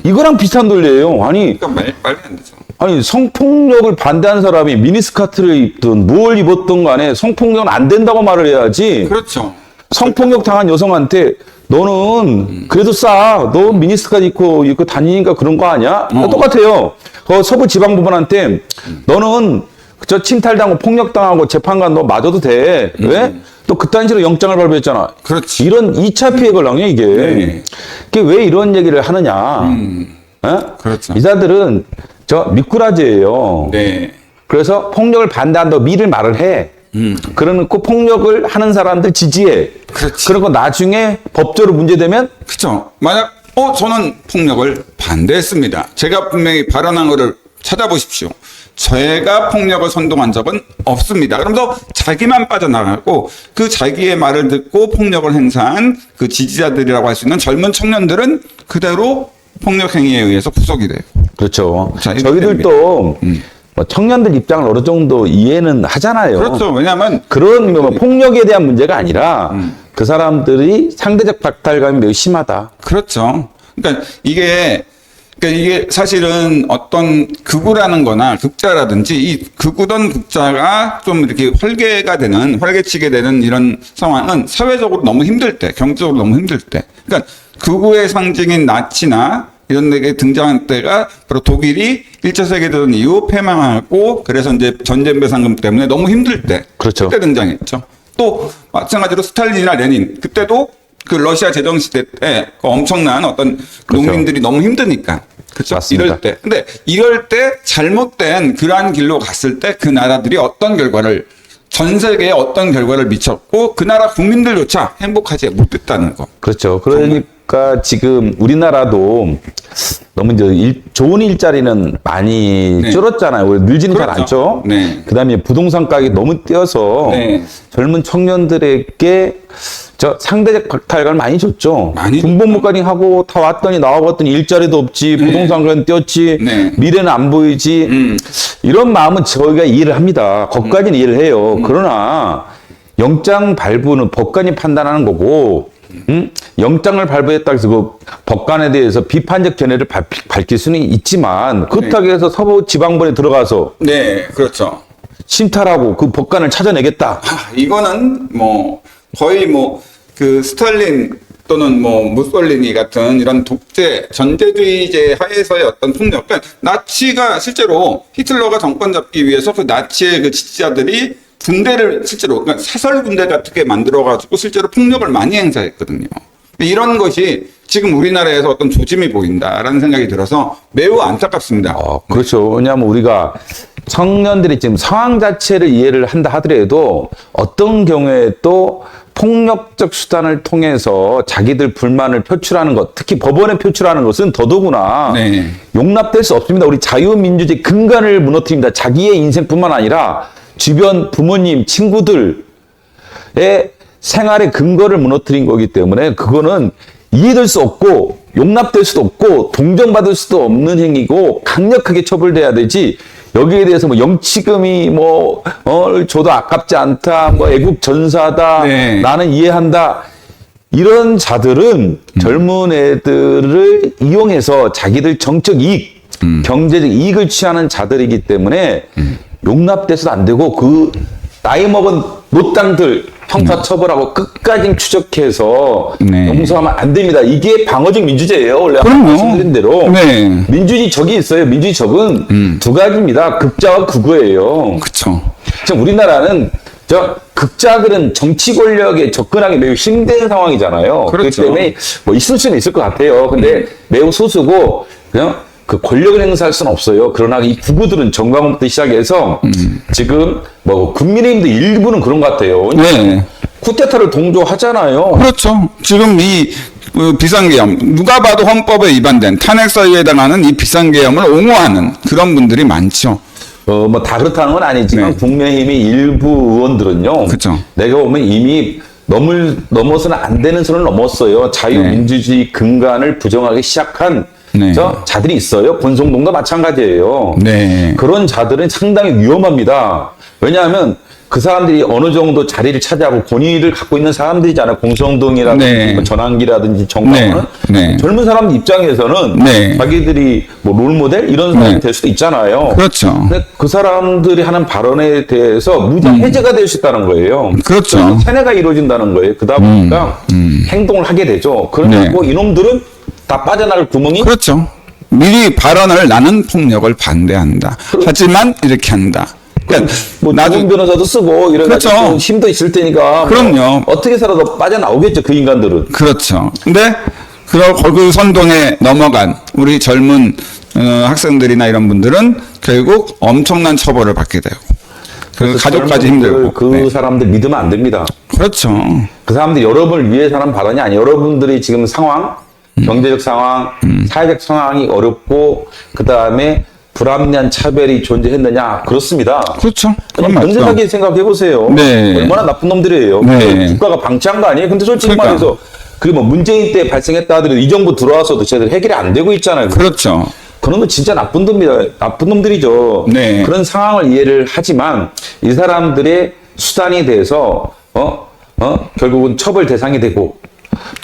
S1: 이거랑 비슷한 논리예요. 아니,
S2: 그러니까 말이 안 되죠.
S1: 아니 성폭력을 반대하는 사람이 미니스커트를 입든 뭘 입었든 간에 성폭력은 안 된다고 말을 해야지.
S2: 그렇죠.
S1: 성폭력 당한 여성한테 너는 그래도 너 미니스커트 입고 다니니까 그런 거 아니야? 똑같아요. 서부지방법원한테 너는 저 침탈당하고 폭력당하고 재판관 너 맞아도 돼. 왜? 또 그딴 식으로 영장을 발부했잖아.
S2: 그렇지.
S1: 이런 2차 피해거든요, 이게.
S2: 네.
S1: 이게 왜 이런 얘기를 하느냐.
S2: 그렇죠.
S1: 이자들은 미꾸라지예요.
S2: 네.
S1: 그래서 폭력을 반대한다고 미를 말을 해. 그러놓고 폭력을 하는 사람들 지지해.
S2: 그렇지.
S1: 그리고 나중에 법적으로 문제되면
S2: 그렇죠. 만약 저는 폭력을 반대했습니다. 제가 분명히 발언한 거를 찾아보십시오. 제가 폭력을 선동한 적은 없습니다. 그러면서 자기만 빠져나가고 그 자기의 말을 듣고 폭력을 행사한 그 지지자들이라고 할 수 있는 젊은 청년들은 그대로 폭력 행위에 의해서 구속이 돼요.
S1: 그렇죠.
S2: 자,
S1: 저희들도 뭐 청년들 입장을 어느 정도 이해는 하잖아요.
S2: 그렇죠. 왜냐하면
S1: 그런 폭력에 대한 문제가 아니라 그 사람들이 상대적 박탈감이 매우 심하다.
S2: 그렇죠. 그러니까 이게 사실은 어떤 극우라는 거나 극자라든지 이 극우든 극자가 좀 이렇게 활개치게 되는 이런 상황은 사회적으로 너무 힘들 때, 경제적으로 너무 힘들 때. 그러니까 극우의 상징인 나치나 이런 데 등장한 때가 바로 독일이 1차 세계대전 이후 패망하고 그래서 이제 전쟁배상금 때문에 너무 힘들 때.
S1: 그렇죠.
S2: 그때 등장했죠. 또 마찬가지로 스탈린이나 레닌 그때도 그 러시아 제정 시대 때 엄청난 어떤
S1: 그렇죠.
S2: 농민들이 너무 힘드니까. 그렇죠.
S1: 맞습니다.
S2: 이럴 때. 근데 이럴 때 잘못된 그러한 길로 갔을 때 그 나라들이 전 세계에 어떤 결과를 미쳤고 그 나라 국민들조차 행복하지 못했다는 거.
S1: 그렇죠. 그러니까 지금 우리나라도 너무 이제 좋은 일자리는 많이
S2: 네.
S1: 줄었잖아요. 왜 늘지는 잘 안
S2: 그렇죠.
S1: 쪄.
S2: 네.
S1: 그다음에 부동산 가격이 너무 뛰어서
S2: 네.
S1: 젊은 청년들에게 상대적 박탈감을 많이 줬죠.
S2: 많이
S1: 군복무까지 하고 다 왔더니 나와봤더니 일자리도 없지, 부동산 가격 뛰었지,
S2: 네.
S1: 미래는 안 보이지. 이런 마음은 저희가 이해를 합니다. 거기까지는 이해를 해요. 그러나 영장 발부는 법관이 판단하는 거고, 영장을 발부했다 해서 그 법관에 대해서 비판적 견해를 밝힐 수는 있지만 그렇다고 해서 서부지방법원에 들어가서
S2: 네, 그렇죠.
S1: 심탈하고 그 법관을 찾아내겠다.
S2: 이거는 거의 그 스탈린 또는 무솔리니 같은 이런 독재, 전제주의제 하에서의 어떤 폭력. 그러니까 나치가 실제로 히틀러가 정권 잡기 위해서 그 나치의 그 지지자들이 군대를 실제로, 그러니까 사설 군대 같게 만들어가지고 실제로 폭력을 많이 행사했거든요. 이런 것이 지금 우리나라에서 어떤 조짐이 보인다라는 생각이 들어서 매우 안타깝습니다.
S1: 그렇죠. 왜냐하면 우리가 청년들이 지금 상황 자체를 이해를 한다 하더라도 어떤 경우에 또 폭력적 수단을 통해서 자기들 불만을 표출하는 것, 특히 법원에 표출하는 것은 더더구나
S2: 네.
S1: 용납될 수 없습니다. 우리 자유민주주의 근간을 무너뜨립니다. 자기의 인생뿐만 아니라 주변 부모님, 친구들의 생활의 근거를 무너뜨린 거기 때문에 그거는 이해될 수 없고 용납될 수도 없고 동정받을 수도 없는 행위고 강력하게 처벌돼야 되지. 여기에 대해서 뭐 영치금이 줘도 아깝지 않다, 뭐 애국 전사다,
S2: 네.
S1: 나는 이해한다. 이런 자들은 젊은 애들을 이용해서 자기들 정적 이익, 경제적 이익을 취하는 자들이기 때문에 용납돼서도 안 되고 그 나이 먹은 노땅들 형사처벌하고 끝까지 추적해서
S2: 네.
S1: 용서하면 안 됩니다. 이게 방어적 민주주의예요. 원래
S2: 그럼요.
S1: 말씀드린 대로
S2: 네.
S1: 민주주의 적이 있어요. 민주주의 적은 두 가지입니다. 극자와 극우예요.
S2: 그쵸.
S1: 지금 우리나라는 극자들은 정치 권력에 접근하기 매우 힘든 상황이잖아요.
S2: 그렇죠.
S1: 그렇기 때문에 뭐 있을 수는 있을 것 같아요. 근데 매우 소수고 그냥 그 권력을 행사할 수는 없어요. 그러나 이 극우들은 정광훈부터 시작해서 지금 뭐 국민의힘도 일부는 그런 것 같아요.
S2: 네.
S1: 쿠데타를 동조하잖아요.
S2: 그렇죠. 지금 이 비상계엄, 누가 봐도 헌법에 위반된 탄핵사유에 해당하는 이 비상계엄을 옹호하는 그런 분들이 많죠.
S1: 뭐 다 그렇다는 건 아니지만
S2: 네.
S1: 국민의힘의 일부 의원들은요.
S2: 그쵸.
S1: 내가 보면 이미 넘어서는 안 되는 선을 넘었어요. 자유민주주의 근간을 부정하기 시작한
S2: 네.
S1: 자들이 있어요. 권성동도 마찬가지예요.
S2: 네.
S1: 그런 자들은 상당히 위험합니다. 왜냐하면 그 사람들이 어느 정도 자리를 차지하고 권위를 갖고 있는 사람들이잖아요. 공성동이라든지
S2: 네.
S1: 뭐 전환기라든지 정광훈은
S2: 네. 네.
S1: 젊은 사람들 입장에서는
S2: 네.
S1: 자기들이 뭐 롤모델 이런 사람이
S2: 네.
S1: 될 수도 있잖아요.
S2: 그렇죠.
S1: 근데 그 사람들이 하는 발언에 대해서 무장 해제가 될 수 있다는 거예요.
S2: 그렇죠.
S1: 세뇌가 이루어진다는 거예요. 그러다 보니까 행동을 하게 되죠. 그러고
S2: 네.
S1: 이놈들은 다 빠져나갈 구멍이
S2: 그렇죠. 미리 발언을 나는 폭력을 반대한다. 하지만 이렇게 한다. 그러니까
S1: 뭐
S2: 나도
S1: 나중 변호사도 쓰고 이래가지고
S2: 그렇죠.
S1: 힘도 있을 테니까
S2: 그럼요.
S1: 뭐 어떻게 살아도 빠져나오겠죠. 그 인간들은.
S2: 그렇죠. 근데 그 선동에 넘어간 우리 젊은 학생들이나 이런 분들은 결국 엄청난 처벌을 받게 되고 그 가족까지 힘들고
S1: 그
S2: 네.
S1: 사람들 믿으면 안 됩니다.
S2: 그렇죠.
S1: 그 사람들이 여러분을 위해서 하는 발언이 아니에요. 여러분들이 지금 상황, 경제적 상황, 사회적 상황이 어렵고 그 다음에 불합리한 차별이 존재했느냐? 그렇습니다.
S2: 그렇죠. 그건 맞죠.
S1: 건전하게 생각해 보세요.
S2: 네.
S1: 얼마나 나쁜 놈들이에요.
S2: 네.
S1: 국가가 방치한 거 아니에요? 근데 솔직히
S2: 그러니까.
S1: 말해서 그게 뭐 문재인 때 발생했다 하더라도 이 정부 들어와서도 쟤들 해결이 안 되고 있잖아요.
S2: 그렇죠.
S1: 그놈은 진짜 나쁜 놈입니다. 나쁜 놈들이죠.
S2: 네.
S1: 그런 상황을 이해를 하지만 이 사람들의 수단이 돼서 결국은 처벌 대상이 되고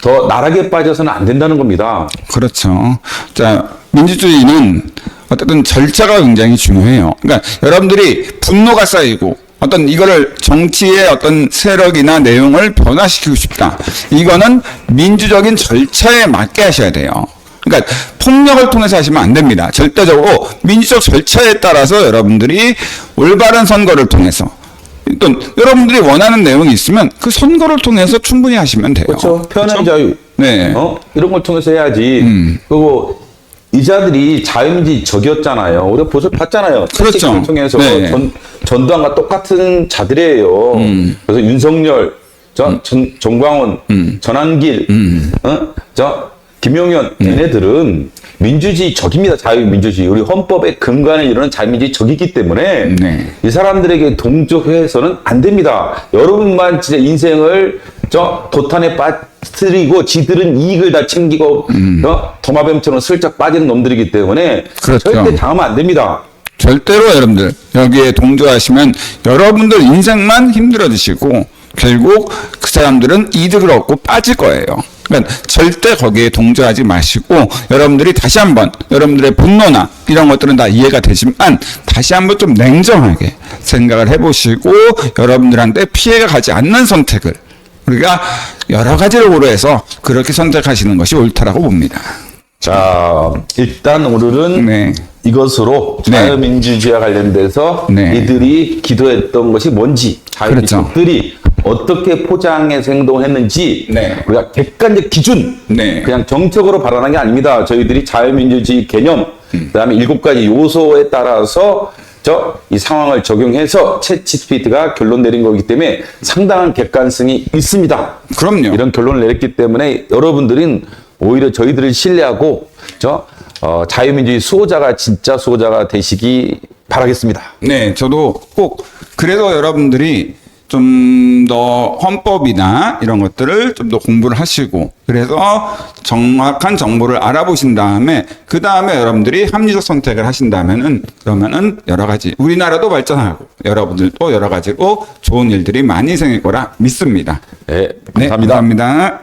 S1: 더 나락에 빠져서는 안 된다는 겁니다.
S2: 그렇죠. 자, 민주주의는 어쨌든 절차가 굉장히 중요해요. 그러니까 여러분들이 분노가 쌓이고 어떤 이거를 정치의 어떤 세력이나 내용을 변화시키고 싶다. 이거는 민주적인 절차에 맞게 하셔야 돼요. 그러니까 폭력을 통해서 하시면 안 됩니다. 절대적으로 민주적 절차에 따라서 여러분들이 올바른 선거를 통해서 또 여러분들이 원하는 내용이 있으면 그 선거를 통해서 충분히 하시면 돼요.
S1: 그렇죠. 표현의 자유.
S2: 네.
S1: 이런 걸 통해서 해야지. 그리고 이 자들이 자유민주주의 적이었잖아요. 우리가 보석 봤잖아요.
S2: 그렇죠.
S1: 을 통해서
S2: 네.
S1: 전두환과 똑같은 자들이에요. 그래서 윤석열, 정광훈, 전한길, 김용현 얘네들은 민주주의 적입니다. 자유민주주의. 우리 헌법의 근간을 이루는 자유민주주의 적이기 때문에
S2: 네.
S1: 이 사람들에게 동조해서는 안 됩니다. 여러분만 진짜 인생을 도탄에 빠뜨리고 지들은 이익을 다 챙기고 도마뱀처럼 슬쩍 빠지는 놈들이기 때문에
S2: 그렇죠.
S1: 절대 당하면 안 됩니다.
S2: 절대로 여러분들 여기에 동조하시면 여러분들 인생만 힘들어지시고 결국 그 사람들은 이득을 얻고 빠질 거예요. 그러니까 절대 거기에 동조하지 마시고 여러분들이 다시 한번 여러분들의 분노나 이런 것들은 다 이해가 되지만 다시 한번 좀 냉정하게 생각을 해보시고 여러분들한테 피해가 가지 않는 선택을 우리가 여러 가지를 고려해서 그렇게 선택하시는 것이 옳다라고 봅니다.
S1: 자, 일단 오늘은
S2: 네.
S1: 이것으로 자유민주주의와 관련돼서
S2: 네.
S1: 이들이 기도했던 것이 뭔지, 자유민주들이 어떻게 포장해서 행동했는지
S2: 네.
S1: 우리가 객관적 기준,
S2: 네.
S1: 그냥 정책으로 발언한 게 아닙니다. 저희들이 자유민주주의 개념, 그다음에 7가지 요소에 따라서 이 상황을 적용해서 챗GPT가 결론 내린 거기 때문에 상당한 객관성이 있습니다.
S2: 그럼요.
S1: 이런 결론을 내렸기 때문에 여러분들은 오히려 저희들을 신뢰하고 자유민주주의 수호자가 진짜 수호자가 되시기 바라겠습니다.
S2: 네, 저도 꼭 그래서 여러분들이 좀 더 헌법이나 이런 것들을 좀 더 공부를 하시고 그래서 정확한 정보를 알아보신 다음에 그 다음에 여러분들이 합리적 선택을 하신다면은 그러면은 여러 가지 우리나라도 발전하고 여러분들도 여러 가지로 좋은 일들이 많이 생길 거라 믿습니다.
S1: 네,
S2: 네,
S1: 감사합니다.
S2: 감사합니다.